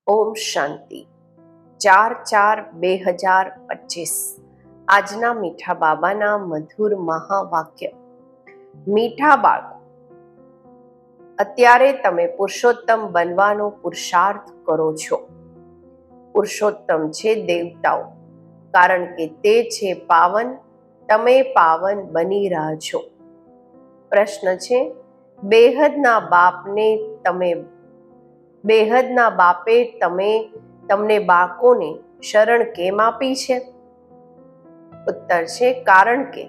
ઓમ શાંતિ 4/4/2025 આજના મીઠા બાબાના મધુર મહાવાક્ય. મીઠા બાળકો, અત્યારે તમે પુરુષોત્તમ બનવાનો પુરુષાર્થ કરો છો. પુરુષોત્તમ છે દેવતાઓ, કારણ કે તે છે પાવન. તમે પાવન બની રહ્યા છો. પ્રશ્ન છે, બેહદના બાપે તમને બાળકોને શરણ કેમ આપી છે? ઉત્તર છે, કારણ કે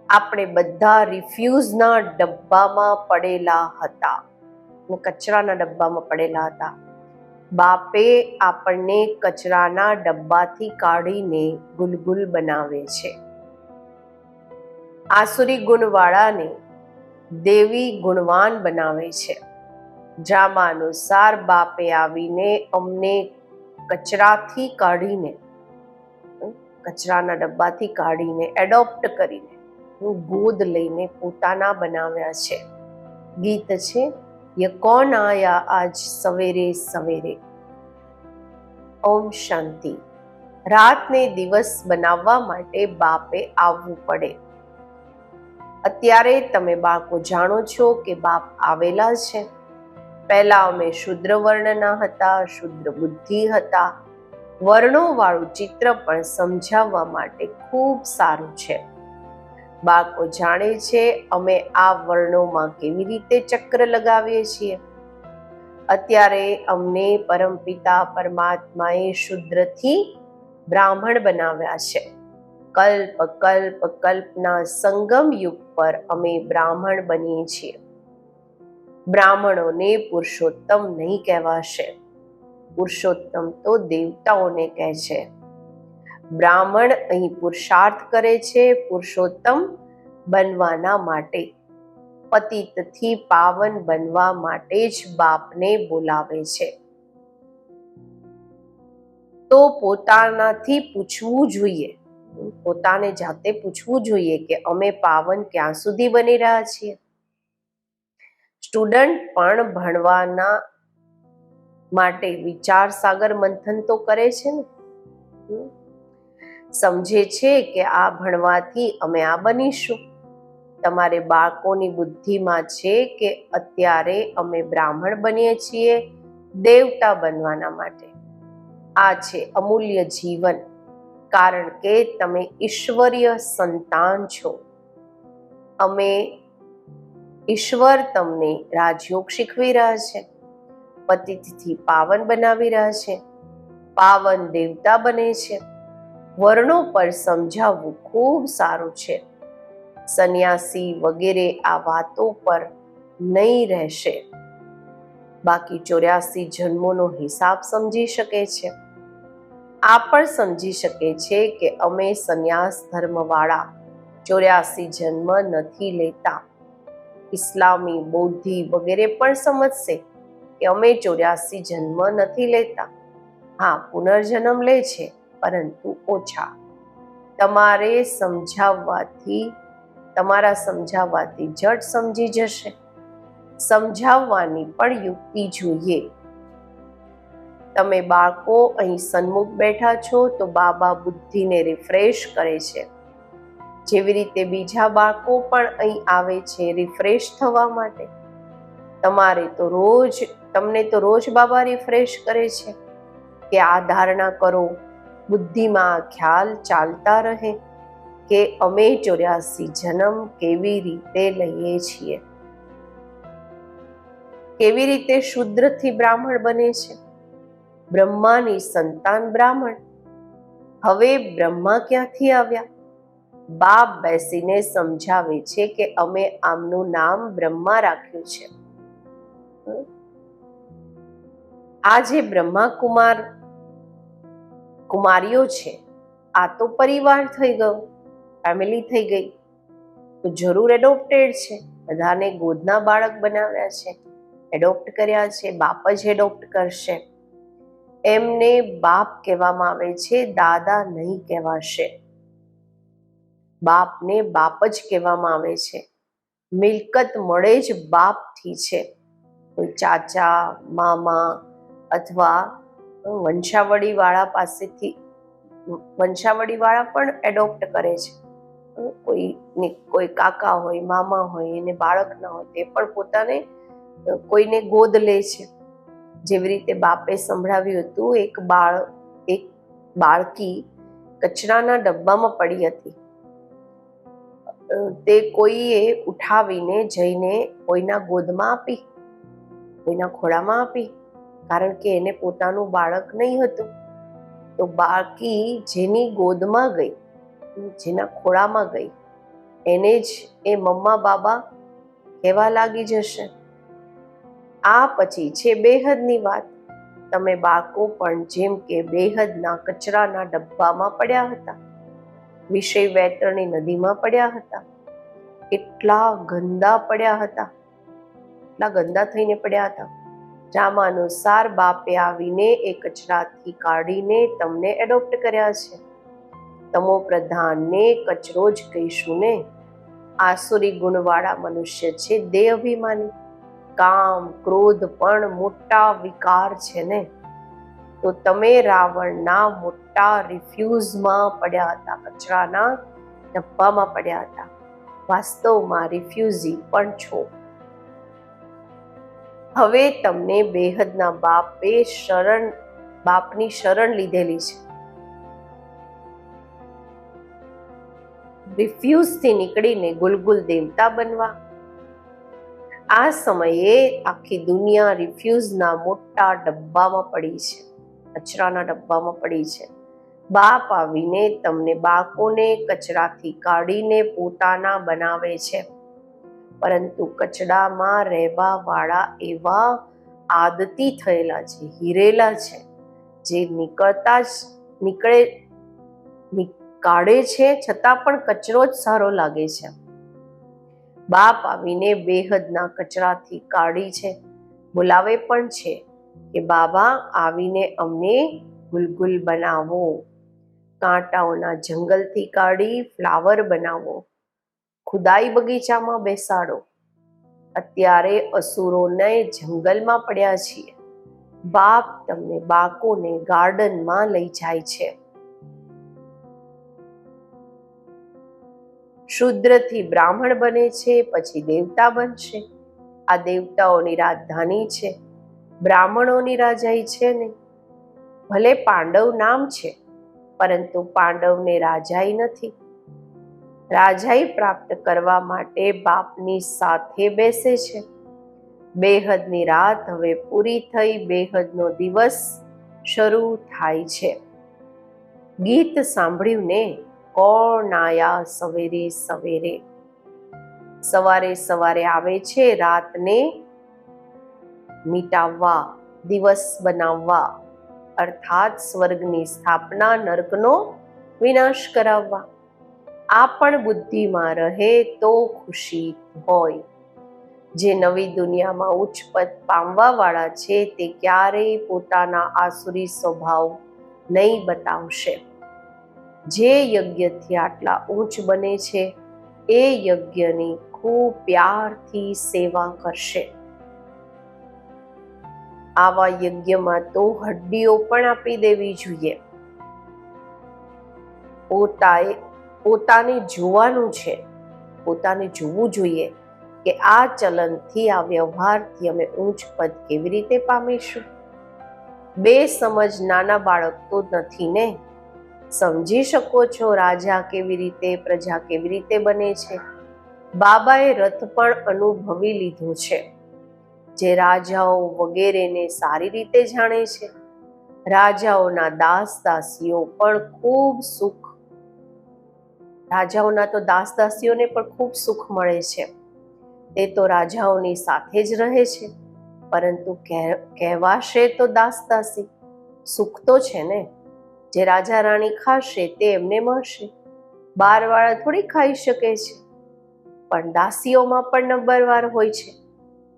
આપણે બધા રિફ્યુઝના ડબ્બામાં પડેલા હતા, કચરાના ડબ્બામાં પડેલા હતા. બાપે આપણને કચરાના ડબ્બાથી કાઢીને ગુલગુલ બનાવે છે. આસુરી ગુણવાળાને દેવી ગુણવાન બનાવે છે. ડ્રામા અનુસાર બાપે આવીને અમને કચરાથી કાઢીને, કચરાના ડબ્બાથી કાઢીને એડોપ્ટ કરીને, ગોદ લઈને પોતાના બનાવ્યા છે. ગીત છે, યે કોણ આયા આજ સવેરે સવેરે. ઓમ શાંતિ. રાતને દિવસ બનાવવા માટે બાપે આવવું પડે. અત્યારે તમે બાળકો જાણો છો કે બાપ આવેલા છે. પહેલા અમે શુદ્ર વર્ણના હતા, શુદ્ર બુદ્ધિ હતા. વર્ણો વાળું ચિત્ર પણ સમજાવવા માટે ખૂબ સારું છે. બાળકો જાણે છે અમે આ વર્ણોમાં કેવી રીતે ચક્ર લગાવીએ છીએ. અત્યારે અમને પરમપિતા પરમાત્માએ શુદ્રથી બ્રાહ્મણ બનાવ્યા છે. કલ્પના સંગમ યુગ પર અમે બ્રાહ્મણ બનીએ છીએ. બ્રાહ્મણોને પુરુષોત્તમ નહીં કહેવાશે. પુરુષોત્તમ તો દેવતાઓને કહે છે. બ્રાહ્મણ અહીં પુરુષાર્થ કરે છે પુરુષોત્તમ બનવાના માટે. પતિતથી પાવન બનવા માટે જ બાપને બોલાવે છે. તો પોતાનાથી પૂછવું જોઈએ, પોતાને જાતે પૂછવું જોઈએ કે અમે પાવન ક્યાં સુધી બની રહ્યા છીએ. સ્ટુડન્ટ પણ ભણવાના માટે વિચાર સાગર મંથન તો કરે છે ને, સમજે છે કે આ ભણવાથી અમે આ બનીશું. તમારે બાળકોની બુદ્ધિમાં છે કે અત્યારે અમે બ્રાહ્મણ બનીએ છીએ દેવતા બનવાના માટે. આ છે અમૂલ્ય જીવન, કારણ કે તમે ઈશ્વરીય સંતાન છો. અમે ઈશ્વર તમને રાજયોગ શીખવી રહ્યા છે, પતિતથી પાવન બનાવી રહ્યા છે. પાવન દેવતા બને છે. વર્ણો પર સમજાવવું ખૂબ સારું છે. સંન્યાસી વગેરે આ વાતો પર નહીં રહેશે. બાકી 84 જન્મોનો હિસાબ સમજી શકે છે. આ પણ સમજી શકે છે કે અમે સંન્યાસ ધર્મવાળા 84 જન્મ નથી લેતા. ઇસ્લામી, બૌદ્ધી વગેરે પણ સમજશે કે અમે 84 જન્મ નથી લેતા. હા, પુનર્જન્મ લે છે, પરંતુ ઓછા. તમારા સમજાવવાથી જટ સમજી જશે. સમજાવવાની પણ યુક્તિ જોઈએ. તમે બાળકો અહીં સન્મુખ બેઠા છો તો બાબા બુદ્ધિને રિફ્રેશ કરે છે. જેવી રીતે બીજા બાળકો પણ અહીં આવે છે રિફ્રેશ થવા માટે. તમને તો રોજ બાબા રિફ્રેશ કરે છે કે આ ધારણા કરો, બુદ્ધિમાં આ ખ્યાલ ચાલતા રહે કે અમે 84 જન્મ કેવી રીતે લઈએ છીએ, કેવી રીતે શુદ્રથી બ્રાહ્મણ બને છે. બ્રહ્માની સંતાન બ્રાહ્મણ. હવે બ્રહ્મા ક્યાંથી આવ્યા? બાપ બેસીને સમજાવે છે કે અમે આમનું નામ બ્રહ્મા રાખ્યું છે. આ જે બ્રહ્મા કુમારીઓ છે, આ તો પરિવાર થઈ ગયો, ફેમિલી થઈ ગઈ. તો જરૂર એડોપ્ટેડ છે. બધાને ગોદના બાળક બનાવ્યા છે, એડોપ્ટ કર્યા છે. બાપ જ એડોપ્ટ કરશે. એમને બાપ કહેવામાં આવે છે, દાદા નહીં કહેવાશે. બાપને બાપ જ કહેવામાં આવે છે. મિલકત મળે જ બાપથી છે. કોઈ ચાચા, મામા અથવા વંશાવળીવાળા પાસેથી વંશાવળીવાળા પણ એડોપ્ટ કરે છે. કોઈ કાકા હોય, મામા હોય, એને બાળક ના હોય તે પણ પોતાને કોઈને ગોદ લે છે. જેવી રીતે બાપે સંભળાવ્યું હતું, એક બાળકી કચરાના ડબ્બામાં પડી હતી. તે કોઈએ ઉઠાવીને જઈને કોઈના ગોદમાં આપી, કોઈના ખોળામાં આપી, કારણ કે એને પોતાનું બાળક નહીં હતું. તો બાળકી જેની ગોદમાં ગઈ, જેના ખોળામાં ગઈ, એને જ એ મમ્મા બાબા કહેવા લાગી જશે. આ પછી છે બેહદની વાત. તમે બાળકો પણ જેમ કે બેહદના કચરાના ડબ્બામાં પડ્યા હતા, વિષય વેતરણી નદીમાં પડ્યા હતા. કેટલા ગંદા પડ્યા હતા, એટલા ગંદા થઈને પડ્યા હતા. રામાનુસાર બાપે આવીને એ કચરાથી કાઢીને તમને એડોપ્ટ કર્યા છે. તમો પ્રધાનને કચરો જ કહીશું ને. આસુરી ગુણવાળા મનુષ્ય છે દેહ અભિમાની. કામ ક્રોધ પણ મોટા વિકાર છે ને. તો તમે રાવણના મોટા રિફ્યુઝમાં પડ્યા હતા, કચરાના ડબ્બામાં પડ્યા હતા. વાસ્તવમાં રિફ્યુઝી પણ છો. હવે તમને બેહદના બાપની શરણ લીધેલી છે. રિફ્યુઝથી નીકળીને ગુલગુલ દેવતા બનવા. આ સમયે આખી દુનિયા રિફ્યુઝના મોટા ડબ્બામાં પડી છે, કચરાના ડબ્બામાં પડી છે. બાપ આવીને તમને બાળકોને કચરાથી કાઢીને પોતાના બનાવે છે. પરંતુ કચડામાં રહેવા વાળા એવા આદતી થયેલા છે, હિરેલા છે, જે કાઢે છે છતાં પણ કચરો જ સારો લાગે છે. બાપ આવીને બેહદના કચરાથી કાઢી છે, બોલાવે પણ છે કે બાબા આવીને અમને ગુલગુલ બનાવો, કાંટાઓના જંગલથી કાઢી ફ્લાવર બનાવો, ખુદાઈ બગીચામાં બેસાડો. અત્યારે અસુરોને જંગલમાં પડ્યા છીએ. બાપ તમને બાળકોને ગાર્ડનમાં લઈ જાય છે. શુદ્રથી બ્રાહ્મણ બને છે, પછી દેવતા બનશે. આ દેવતાઓની રાજધાની છે, બ્રાહ્મણોની રાજાઈ છે ને. ભલે પાંડવ નામ છે, પરંતુ પાંડવને રાજાઈ નથી. રાજાઈ પ્રાપ્ત કરવા માટે બાપની સાથે બેસે છે. બેહદની રાત હવે પૂરી થઈ, બેહદનો દિવસ શરૂ થાય છે. ગીત સાંભળ્યું ને, કોણ આયા સવેરે સવેરે. સવારે સવારે આવે છે રાતને મિટાવવા, દિવસ બનાવવા, અર્થાત સ્વર્ગની સ્થાપના, નર્કનો વિનાશ કરાવવા. આ પણ બુદ્ધિમાં રહે તો ખુશી હોય. જે નવી દુનિયામાં ઉચ્ચ પદ પામવા વાળા છે તે ક્યારેય પોતાના આસુરી સ્વભાવ નહીં બતાવશે. જે યજ્ઞથી આટલા ઊંચ બને છે એ યજ્ઞની ખૂબ પ્યારથી સેવા કરશે. આવા યજ્ઞમાં તો હડ્ડીઓ પણ આપી દેવી જોઈએ. પોતાને જોવાનું છે, પોતાને જોવું જોઈએ કે આ ચલનથી, આ વ્યવહારથી અમે ઊંચ પદ કેવી રીતે પામીશું. બે સમજ નાના બાળક તો નથી ને. સમજી શકો છો રાજા કેવી રીતે, પ્રજા કેવી રીતે બને છે. બાબાએ રથ પણ અનુભવી લીધો છે, જે રાજાઓ વગેરેને સારી રીતે જાણે છે. રાજાઓના દાસ દાસીઓ પણ ખૂબ સુખ, રાજાઓના તો દાસ દાસીઓને પણ ખૂબ સુખ મળે છે. તે તો રાજાઓની સાથે જ રહે છે, પરંતુ કહેવાશે તો દાસ દાસી. સુખ તો છે ને. જે રાજા રાણી ખાશે તે એમને મળશે. બારવાળા થોડી ખાઈ શકે છે. પણ દાસીઓમાં પણ નંબરવાર હોય છે.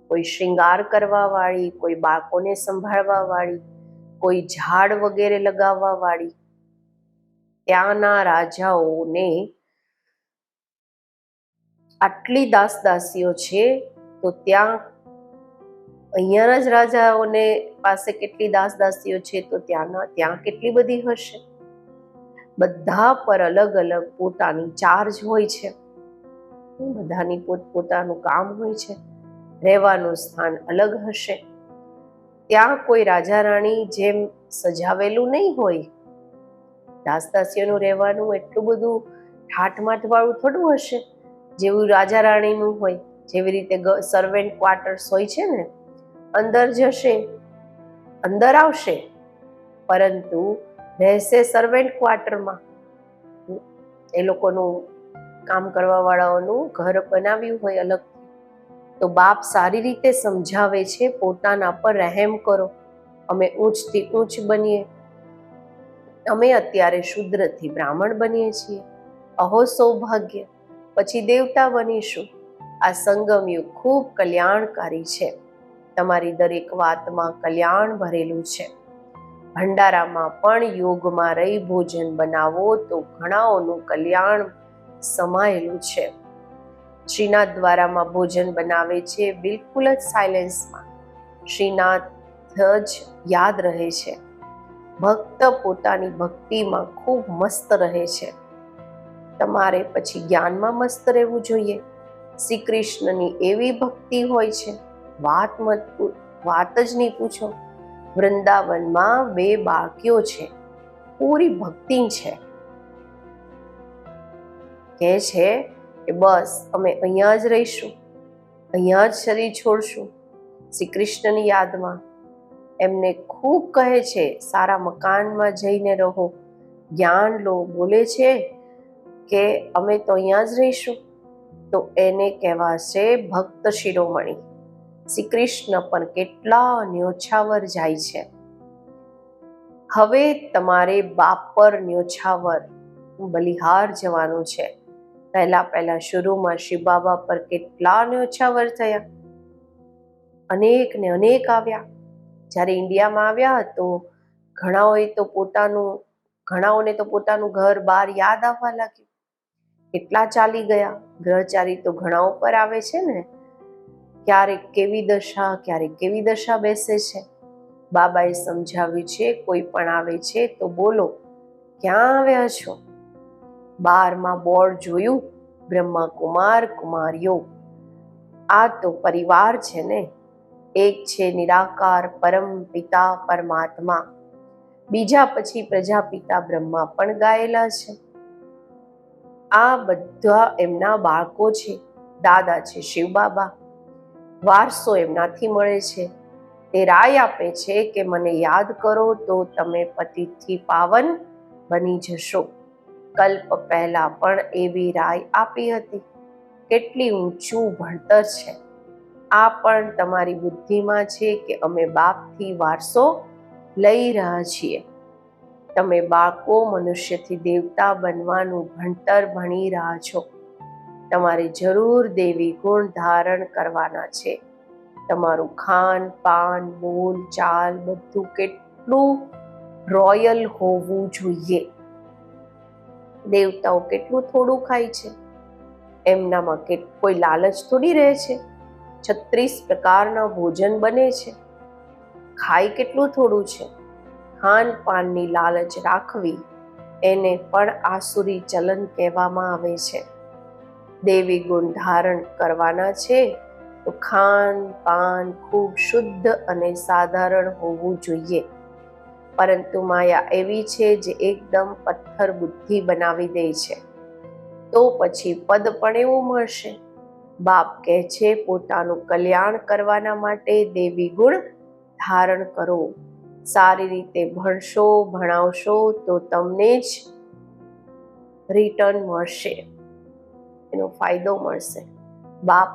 કોઈ શ્રૃંગાર કરવા વાળી, કોઈ બાળકોને સંભાળવા વાળી, કોઈ ઝાડ વગેરે લગાવવા વાળી. ત્યાંના રાજાઓને આટલી દાસ દાસીઓ છે તો ત્યાં અહીંયાના જ રાજાઓને પાસે કેટલી દાસદાસીઓ છે તો ત્યાં કેટલી બધી હશે. બધા પર અલગ અલગ પોતાની ચાર્જ હોય છે, બધાની પોતપોતાનું કામ હોય છે, રહેવાનું સ્થાન અલગ હશે. ત્યાં કોઈ રાજા રાણી જેમ સજાવેલું નહીં હોય. દાસદાસીઓનું રહેવાનું એટલું બધું ઠાઠમાઠ વાળું થોડું હશે જેવું રાજા રાણીનું હોય. જેવી રીતે સર્વેન્ટ ક્વાર્ટર્સ હોય છે ને, અંદર જશે, અંદર આવશે, પરંતુ રહેશે સર્વેન્ટ ક્વાર્ટરમાં. એ લોકોનું કામ કરવા વાળાઓનું ઘર બનાવ્યું હોય અલગ. તો બાપ સારી રીતે સમજાવે છે, પોતાના પર રહેમ કરો. અમે ઊંચથી ઊંચ બનીએ. અમે અત્યારે શુદ્રથી બ્રાહ્મણ બનીએ છીએ. અહો સૌભાગ્ય, પછી દેવતા બનીશું. આ સંગમ યુગ ખૂબ કલ્યાણકારી છે. તમારી દરેક વાતમાં કલ્યાણ ભરેલું છે. ભંડારામાં પણ યોગમાં રહી ભોજન બનાવો તો ઘણાઓનું કલ્યાણ સમાયેલું છે. શ્રીનાથ દ્વારામાં ભોજન બનાવે છે, બિલકુલ જ સાયલેન્સમાં. શ્રીનાથ જ યાદ રહે છે. ભક્ત પોતાની ભક્તિમાં ખૂબ મસ્ત રહે છે. તમારે પછી જ્ઞાનમાં મસ્ત રહેવું જોઈએ. શ્રી કૃષ્ણની એવી ભક્તિ હોય છે, વાત જ નહીં પૂછો. વૃંદાવનમાં 2 બાળકીઓ છે, પૂરી ભક્તિ છે. કહે છે કે બસ અમે અહીંયા જ રહીશું, અહીંયા જ શરીર છોડશું, શ્રી કૃષ્ણની યાદમાં. એમને ખૂબ કહે છે સારા મકાનમાં જઈને રહો, જ્ઞાન લો. બોલે છે કે અમે તો અહીંયા જ રહીશું. તો એને કહેવાશે ભક્ત શિરોમણી. શ્રી કૃષ્ણ પણ કેટલા ન્યોછાવર જાય છે. હવે તમારે બાપ પર ન્યોછાવર બલિહાર જવાનું છે. પહેલા શરૂમાં શિવ બાબા પર કેટલા ન્યોછાવર થયા, અનેક ને અનેક આવ્યા. જ્યારે ઇન્ડિયામાં આવ્યા તો ઘણાઓને તો પોતાનું ઘર બહાર યાદ આવવા લાગ્યું. કેટલા ચાલી ગયા. ગ્રહચારી તો ઘણા ઉપર આવે છે ને, ક્યારેક કેવી દશા બેસે છે. બાબાએ સમજાવ્યું છે, કોઈ પણ આવે છે તો બોલો ક્યાં આવ્યા છો. 12માં બોર્ડ જોયું, બ્રહ્મા કુમારીઓ. આ તો પરિવાર છે ને. એક છે નિરાકાર પરમ પિતા પરમાત્મા, બીજા પછી પ્રજાપિતા બ્રહ્મા પણ ગાયેલા છે. આ બધા એમના બાળકો છે. દાદા છે શિવ બાબા. વારસો એમનાથી મળે છે. તે રાય આપે છે કે મને યાદ કરો તો તમે પતિતથી પાવન બની જશો. કલ્પ પહેલા પણ એવી રાય આપી હતી. કેટલી ઊંચું ભણતર છે. આ પણ તમારી બુદ્ધિમાં છે કે અમે બાપથી વારસો લઈ રહ્યા છીએ. તમે બાળકો મનુષ્યથી દેવતા બનવાનું ભણતર ભણી રહ્યા છો. તમારે જરૂર દેવી ગુણ ધારણ કરવાના છે. તમારું ખાન પાન બોલ ચાલ બધું કેટલું રોયલ હોવું જોઈએ. દેવતાઓ કેટલું થોડું ખાય છે. એમનામાં કોઈ લાલચ થોડી રહે છે. 36 પ્રકારના ભોજન બને છે. ખાય કેટલું થોડું છે. ખાન પાનની લાલચ રાખવી એને પણ આસુરી ચલન કહેવામાં આવે છે. દેવી ગુણ ધારણ કરવાના છે તો ખાન પાન ખૂબ શુદ્ધ અને સાધારણ હોવું જોઈએ. પરંતુ માયા એવી છે જે એકદમ પથ્થર બુદ્ધિ બનાવી દે છે. તો પછી પદ પણ એવું મળશે. બાપ કહે છે પોતાનું કલ્યાણ કરવાના માટે દેવી ગુણ ધારણ કરો. સારી રીતે ભણશો ભણાવશો તો તમને જ રિટર્ન મળશે, એનો ફાયદો મળશે. બાપ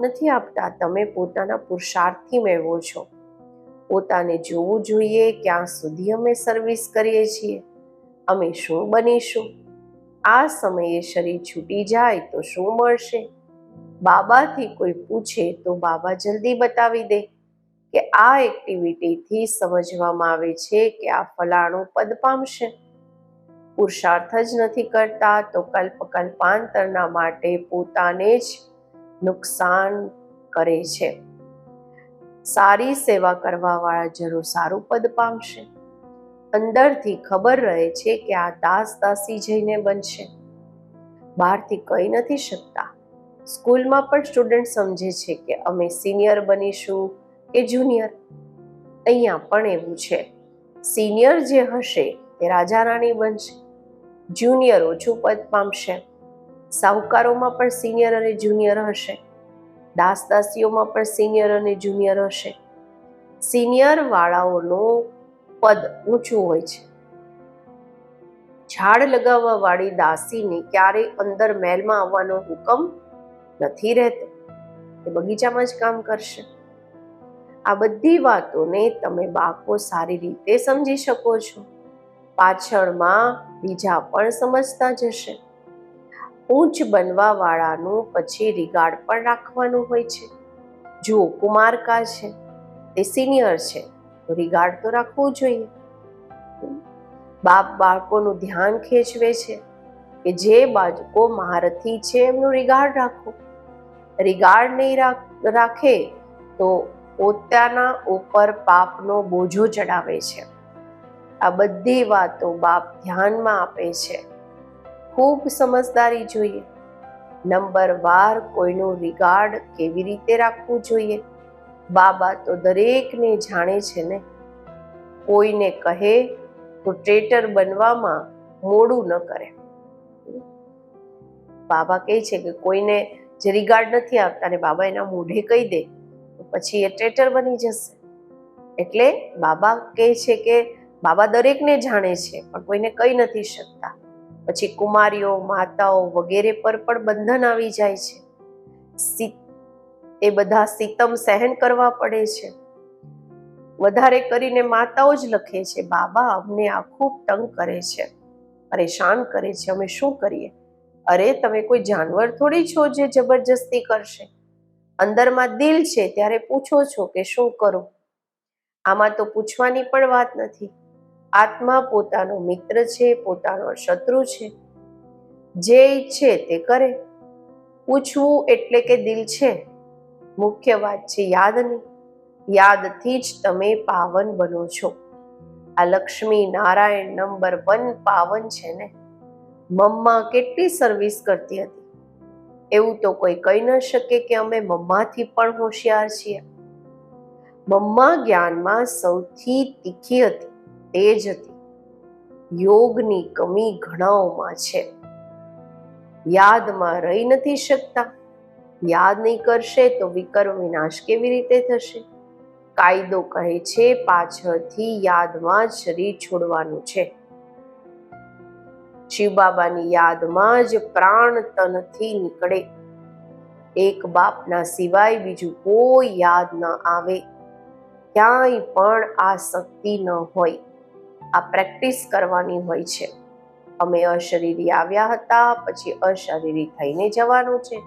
નથી આપતા, તમે પોતાના પુરુષાર્થથી મેળવો છો. પોતાને જોવું જોઈએ ક્યાં સુધી અમે સર્વિસ કરીએ છીએ, અમે શું બનીશું. આ સમયે શરીર છૂટી જાય તો શું મળશે. બાબાથી કોઈ પૂછે તો બાબા જલ્દી બતાવી દે કે આ એક્ટિવિટીથી સમજવામાં આવે છે કે આ ફલાણું પદ પામશે. પુરુષાર્થ જ નથી કરતા તો કલ્પાંતરના માટે પોતાને જ નુકસાન કરે છે. સારી સેવા કરવાવાળા જરૂર સારું પદ પામશે. અંદરથી ખબર રહે છે કે આ દાસ દાસી જઈને બનશે, બહારથી કહી નથી શકતા. સ્કૂલમાં પણ સ્ટુડન્ટ સમજે છે કે અમે સિનિયર બનીશું કે જુનિયર. અહીંયા પણ એવું છે. સિનિયર જે હશે તે રાજા રાણી બનશે, જુનિયર ઓછું પદ પામશે. સાહુકારોમાં પણ સિનિયર અને જુનિયર હશે, દાસ દાસીઓમાં પણ સિનિયર અને જુનિયર હશે. સિનિયર વાળાઓનું પદ ઊંચું હોય છે. ઝાડ લગાવવા વાળી દાસીને ક્યારેય અંદર મહેલમાં આવવાનો હુકમ નથી રહેતો, એ બગીચામાં જ કામ કરશે. આ બધી વાતોને તમે બાળકો સારી રીતે સમજી શકો છો. પાછળમાં બીજા પણ સમજતા જશે. ઊંચ બનવા વાળાનું પછી રિગાર્ડ પણ રાખવાનું હોય છે. જુઓ, કુમારકા છે, તે સિનિયર છે, તો રિગાર્ડ તો રાખવું જોઈએ. બાપ બાળકોનું ધ્યાન ખેંચવે છે કે જે બાળકો મહારથી છે એમનું રિગાર્ડ રાખો. રિગાર્ડ નહીં રાખે તો પોતાના ઉપર પાપનો બોજો ચડાવે છે. આ બધી વાતો બાપ ધ્યાનમાં આપે છે. ખૂબ સમજદારી જોઈએ. નંબરવાર કોઈનું રિગાર્ડ કેવી રીતે રાખવું જોઈએ. બાબા તો દરેકને જાણે છે ને. કોઈને કહે તો ટ્રેટર બનવામાં મોડું ન કરે. બાબા કહે છે કે કોઈને જે રિગાર્ડ નથી આપતા ને બાબા એના મોઢે કહી દે તો પછી એ ટ્રેટર બની જશે. એટલે બાબા કહે છે કે બાબા દરેકને જાણે છે પણ કોઈને કહી નથી શકતા. પછી કુમારીઓ, માતાઓ વગેરે પર પણ બંધન આવી જાય છે. એ બધા સિતમ સહન કરવા પડે છે. વધારે કરીને માતાઓ જ લખે છે, બાબા અમને આ ખૂબ તંગ કરે છે, પરેશાન કરે છે, અમે શું કરીએ? અરે તમે કોઈ જાનવર થોડી છો જે જબરજસ્તી કરશે. અંદરમાં દિલ છે ત્યારે પૂછો છો કે શું કરું. આમાં તો પૂછવાની પણ વાત નથી. આત્મા પોતાનો મિત્ર છે, પોતાનો શત્રુ છે. જે ઈચ્છે તે કરે. પૂછવું એટલે કે દિલ છે. મુખ્ય વાત છે યાદની. યાદથી જ તમે પાવન બનો છો. આ લક્ષ્મી નારાયણ નંબર 1 પાવન છે ને. મમ્મા કેટલી સર્વિસ કરતી હતી. એવું તો કોઈ કહી ન શકે કે અમે મમ્માથી પણ હોશિયાર છીએ. મમ્મા જ્ઞાનમાં સૌથી તીખી હતી, તેજ હતી. યોગની કમી ઘણાઓમાં છે. યાદમાં રહી નથી શકતા. યાદ નહીં કરશે તો વિકર્મ વિનાશ કેવી રીતે થશે? કાયદો કહે છે પાછળથી યાદમાં જ શરીર છોડવાનું છે. શિવ બાબાની યાદમાં જ પ્રાણ તનથી નીકળે. એક બાપના સિવાય બીજું કોઈ યાદ ન આવે. ક્યાંય પણ આ શક્તિ ન હોય. આ પ્રેક્ટિસ કરવાની હોય છે. અમે અશરીરી આવ્યા હતા, પછી અશરીરી થઈને જવાનું છે.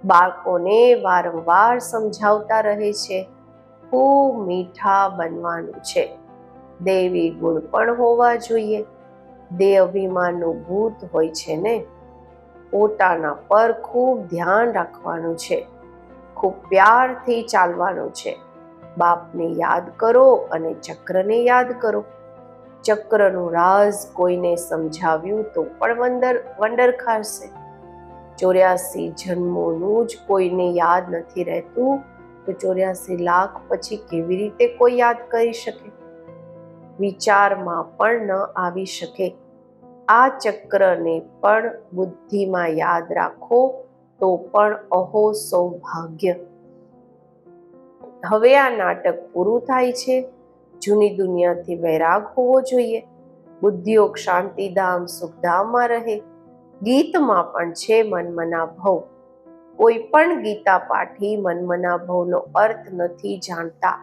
બાળકોને વારંવાર સમજાવતા રહે છે, ખૂબ મીઠા બનવાનું છે. દૈવી ગુણ પણ હોવા જોઈએ. દેહ અભિમાનનું ભૂત હોય છે ને. પોતાના પર ખૂબ ધ્યાન રાખવાનું છે. ખૂબ પ્યારથી ચાલવાનું છે. બાપને યાદ કરો અને ચક્રને યાદ કરો. ચક્રનું રાજ કોઈને સમજાવ્યું તો પણ વંડર ખાશે. 84 જન્મોનું જ કોઈને યાદ નથી રહેતું તો 84 લાખ પછી કેવી રીતે કોઈ યાદ કરી શકે? વિચારમાં પણ ન આવી શકે. આ ચક્રને પણ બુદ્ધિમાં યાદ રાખો તો પણ અહો સૌભાગ્ય. હવે આ નાટક પૂરું થાય છે. જૂની દુનિયાથી વૈરાગ હોવો જોઈએ. બુદ્ધિયોગ શાંતિધામ સુખધામમાં રહે. ગીતમાં પણ છે મનમના ભવ. કોઈ પણ ગીતા પાઠી મનમના ભવનો અર્થ નથી જાણતા.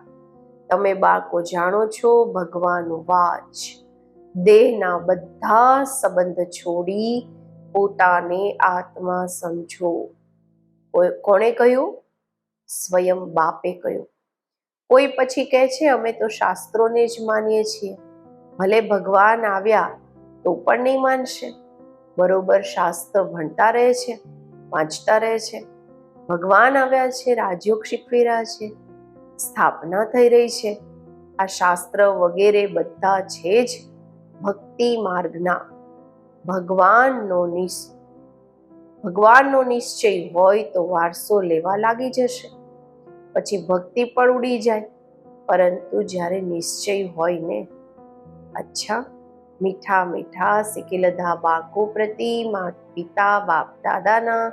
તમે બાળકો જાણો છો ભગવાનનું વાચ. દેહના બધા સંબંધ છોડી પોતાને આત્મા સમજો. કોણે કહ્યું? સ્વયં બાપે કહ્યું. કોઈ પછી કહે છે અમે તો શાસ્ત્રોને જ માનીએ છીએ. ભલે ભગવાન આવ્યા તો પણ નહીં માનશે. બરોબર શાસ્ત્ર ભણતા રહે છે, વાંચતા રહે છે. ભગવાન આવ્યા છે, રાજયોગ શીખવી રહ્યા છે, સ્થાપના થઈ રહી છે. આ શાસ્ત્ર વગેરે બધા છે જ ભક્તિ માર્ગના. ભગવાનનો નિશ્ચય હોય તો વારસો લેવા લાગી જશે, પછી ભક્તિ પણ ઉડી જાય. પરંતુ જ્યારે નિશ્ચય હોય ને, અચ્છા, મીઠા મીઠા સિકેલધા બાળકો પ્રતિ માતા પિતા બાપ દાદાના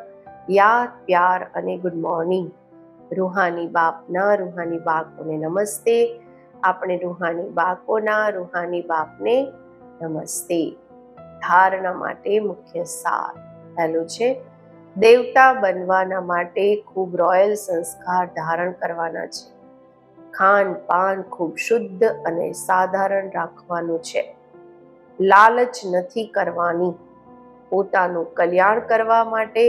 યાદ પ્યાર અને ગુડ મોર્નિંગ. રૂહાની બાપના રૂહાની બાળકોને નમસ્તે. આપણે રૂહાની બાળકોના રૂહાની બાપને નમસ્તે. ધારણા માટે મુખ્ય સાર પહેલું છે, દેવતા બનવાના માટે ખૂબ રોયલ સંસ્કાર ધારણ કરવાના છે. ખાન પાન ખૂબ શુદ્ધ અને સાધારણ રાખવાનું છે. લાલચ નથી કરવાની. પોતાનું કલ્યાણ કરવા માટે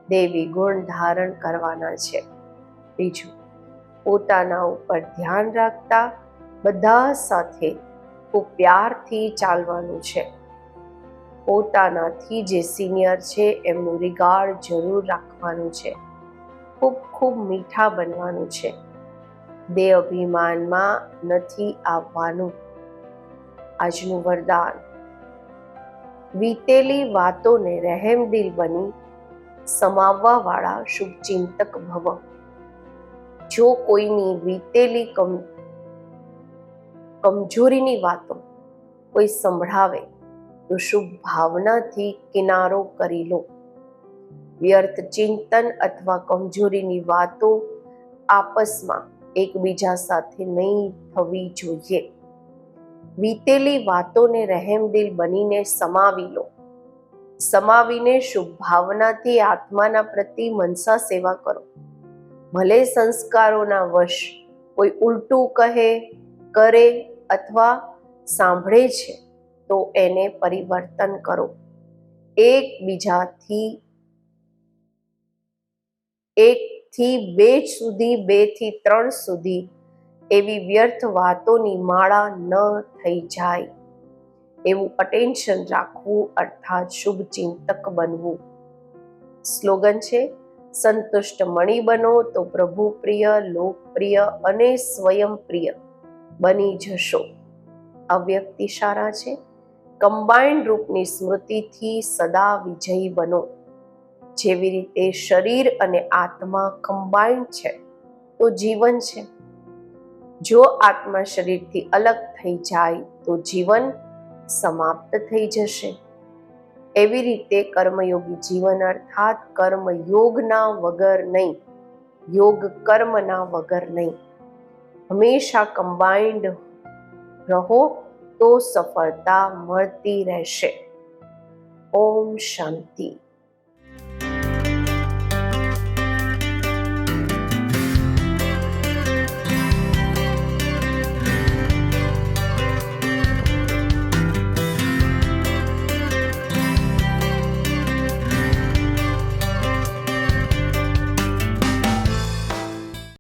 દેવી ગુણ ધારણ કરવાના છે. બીજું, પોતાના ઉપર ધ્યાન રાખતા બધા સાથે ખૂબ પ્યારથી ચાલવાનું છે. પોતાનાથી જે સિનિયર છે એમનું રિગાર્ડ જરૂર રાખવાનું છે. ખૂબ ખૂબ મીઠા બનવાનું છે. દેહ અભિમાનમાં નથી આવવાનું. આજનું વરદાન, વીતેલી વાતોને રહેમદિલ બની સમાવવા વાળા શુભચિંતક ભવ. જો કોઈની વીતેલી કમજોરીની વાતો કોઈ સંભળાવે તો શુભ ભાવનાથી કિનારો કરી લો. વ્યર્થ ચિંતન અથવા કમજોરીની વાતો આપસમાં એકબીજા સાથે નહીં થવી જોઈએ. વીતેલી વાતોને રહેમદિલ બનીને સમાવી લો. સમાવીને શુભ ભાવનાથી આત્માના પ્રતિ મનસા સેવા કરો. ભલે સંસ્કારોના વશ કોઈ ઉલટું કહે, કરે અથવા સાંભળે છે તો એને પરિવર્તન કરો. એકથી 2 સુધી, 2 થી 3 સુધી એવી વ્યર્થ વાતોની માળા ન થઈ જાય એવું અટેન્શન રાખવું, અર્થાત શુભ ચિંતક બનવું. સ્લોગન છે, સંતુષ્ટ મણિ બનો તો પ્રભુ પ્રિય, લોકપ્રિય અને સ્વયં પ્રિય બની જશો. અવ્યક્ત ઇશારા છે, કમ્બાઇન્ડ રૂપની સ્મૃતિથી સદા વિજયી બનો. જેવી રીતે શરીર અને આત્મા કમ્બાઇન્ડ છે તો જીવન છે. જો આત્મા શરીરથી અલગ થઈ જાય તો જીવન સમાપ્ત થઈ જશે. એવી રીતે કર્મયોગી જીવન અર્થાત કર્મયોગના વગર નહીં, યોગ કર્મના વગર નહીં. હંમેશા કમ્બાઇન્ડ રહો તો સફળતા મળતી રહેશે. ઓમ શાંતિ.